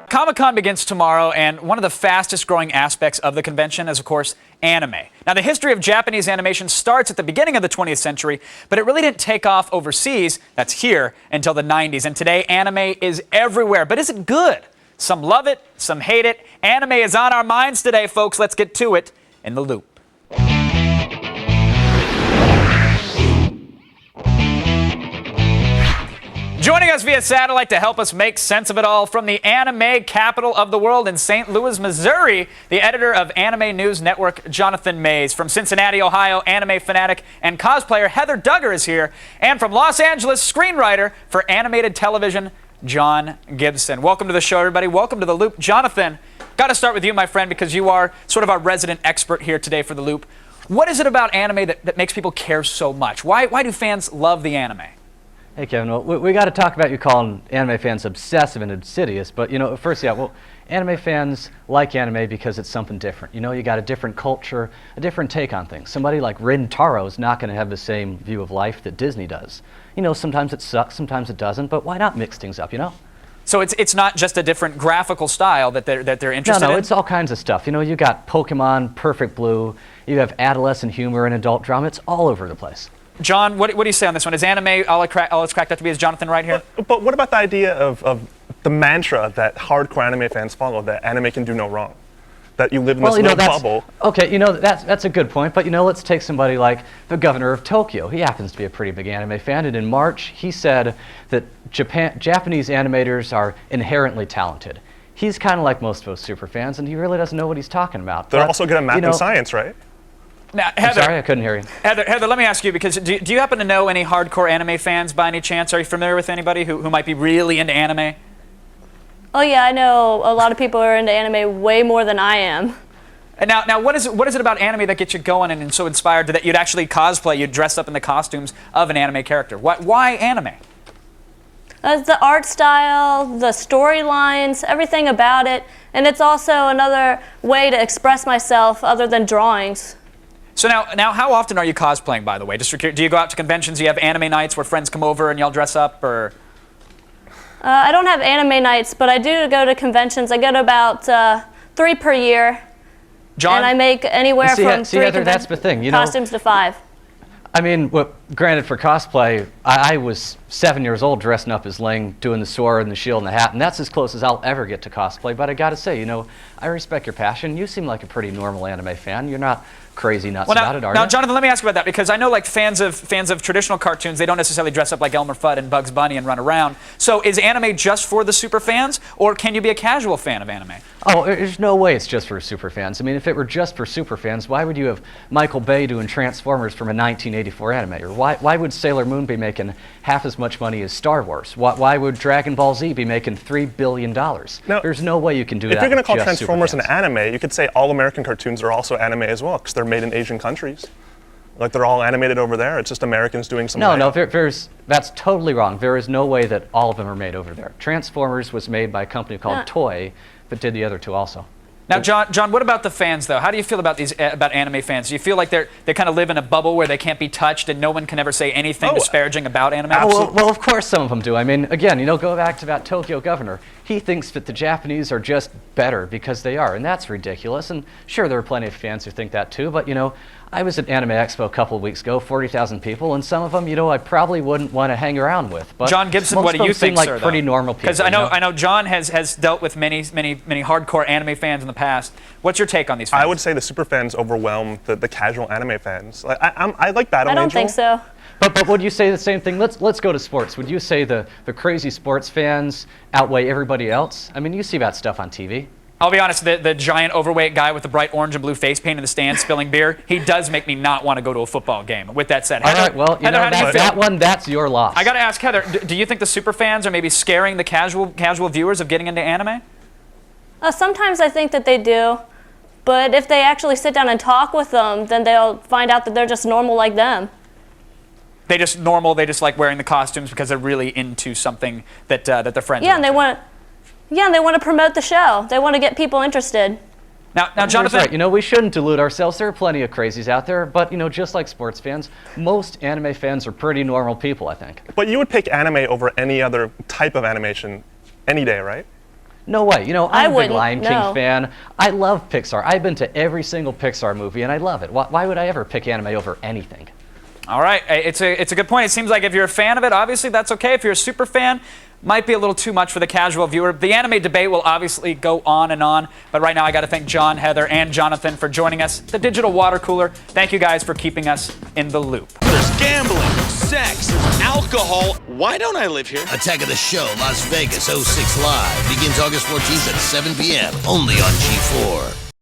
Comic-Con begins tomorrow, and one of the fastest growing aspects of the convention is, of course, anime. Now, the history of Japanese animation starts at the beginning of the 20th century, but it really didn't take off overseas, that's here, until the 90s. And today, anime is everywhere. But is it good? Some love it, some hate it. Anime is on our minds today, folks. Let's get to it in The Loop. Joining us via satellite to help us make sense of it all from the anime capital of the world in St. Louis, Missouri, the editor of Anime News Network, Jonathan Maze. From Cincinnati, Ohio, anime fanatic and cosplayer Heather Duggar is here. And from Los Angeles, screenwriter for animated television, John Gibson. Welcome to the show, everybody. Welcome to The Loop. Jonathan, got to start with you, my friend, because you are sort of our resident expert here today for The Loop. What is it about anime that makes people care so much? Why do fans love the anime? Hey Kevin, well, we got to talk about you calling anime fans obsessive and insidious, but first, anime fans like anime because it's something different. You got a different culture, a different take on things. Somebody like Rin Taro is not going to have the same view of life that Disney does. Sometimes it sucks, sometimes it doesn't, but why not mix things up, So it's not just a different graphical style that they're interested in? No, it's all kinds of stuff. You got Pokemon, Perfect Blue, you have adolescent humor and adult drama. It's all over the place. John, what do you say on this one? Is anime all it's cracked up to be? Is Jonathan right here? But what about the idea of the mantra that hardcore anime fans follow, that anime can do no wrong? That you live in this little bubble. Okay, that's a good point, but let's take somebody like the governor of Tokyo. He happens to be a pretty big anime fan, and in March he said that Japanese animators are inherently talented. He's kind of like most of us superfans, and he really doesn't know what he's talking about. They're also good at math and science, right? Now, Heather, I'm sorry, I couldn't hear you. Heather, let me ask you, because do you happen to know any hardcore anime fans by any chance? Are you familiar with anybody who might be really into anime? Oh yeah, I know a lot of people are into anime way more than I am. And now, what is it about anime that gets you going and so inspired that you'd actually cosplay, you'd dress up in the costumes of an anime character? Why anime? The art style, the storylines, everything about it, and it's also another way to express myself other than drawings. So now, how often are you cosplaying, by the way? Do you go out to conventions? Do you have anime nights where friends come over and y'all dress up, or? I don't have anime nights, but I do go to conventions. I go to about 3 per year. John? And I make anywhere from 3 Heather, that's the thing. Costumes to 5. I mean, granted, for cosplay, I was 7 years old dressing up as Ling, doing the sword and the shield and the hat, and that's as close as I'll ever get to cosplay. But I gotta say, I respect your passion. You seem like a pretty normal anime fan. You're not crazy nuts about it, are you? Now, Jonathan, let me ask you about that, because I know fans of traditional cartoons, they don't necessarily dress up like Elmer Fudd and Bugs Bunny and run around. So is anime just for the super fans, or can you be a casual fan of anime? Oh, there's no way it's just for super fans. I mean, if it were just for super fans, why would you have Michael Bay doing Transformers from a 1984 anime? Or why would Sailor Moon be making half as much money as Star Wars? Why would Dragon Ball Z be making $3 billion? Now, there's no way you can do that. If you're going to call just Transformers an anime, you could say all American cartoons are also anime as well, because they're made in Asian countries. Like they're all animated over there. It's just Americans doing some. No, that's totally wrong. There is no way that all of them are made over there. Transformers was made by a company called Toei, but did the other two also. Now, John, what about the fans, though? How do you feel about about anime fans? Do you feel like they kind of live in a bubble where they can't be touched and no one can ever say anything disparaging about anime? Well, of course some of them do. I mean, again, go back to that Tokyo governor. He thinks that the Japanese are just better because they are, and that's ridiculous. And sure, there are plenty of fans who think that too, but I was at Anime Expo a couple of weeks ago, 40,000 people, and some of them, I probably wouldn't want to hang around with. But John Gibson, what do you think, like sir? Pretty normal people. Because I know John has dealt with many hardcore anime fans in the past. What's your take on these fans? I would say the super fans overwhelm the casual anime fans. I like Battle Angel. I don't think so. But would you say the same thing? Let's go to sports. Would you say the crazy sports fans outweigh everybody else? I mean, you see that stuff on TV. I'll be honest, the giant overweight guy with the bright orange and blue face paint in the stands spilling beer, he does make me not want to go to a football game. With that said, Heather, all right, well, that's your loss. I got to ask Heather, do you think the super fans are maybe scaring the casual viewers of getting into anime? Sometimes I think that they do, but if they actually sit down and talk with them, then they'll find out that they're just normal like them. They just like wearing the costumes because they're really into something that their friends. Yeah, and they want to promote the show. They want to get people interested. Now, Here's Jonathan. right. You know, we shouldn't delude ourselves. There are plenty of crazies out there, but you know, just like sports fans, most anime fans are pretty normal people, I think. But you would pick anime over any other type of animation any day, right? No way. You know, I I'm a big wouldn't, Lion King no. fan. I love Pixar. I've been to every single Pixar movie, and I love it. Why would I ever pick anime over anything? All right, it's a good point. It seems like if you're a fan of it, obviously that's okay. If you're a super fan, might be a little too much for the casual viewer. The anime debate will obviously go on, but right now I got to thank John, Heather, and Jonathan for joining us. The Digital Water Cooler. Thank you guys for keeping us in the loop. There's gambling, sex, alcohol. Why don't I live here? Attack of the Show Las Vegas 06 Live begins August 14th at 7 p.m. only on G4.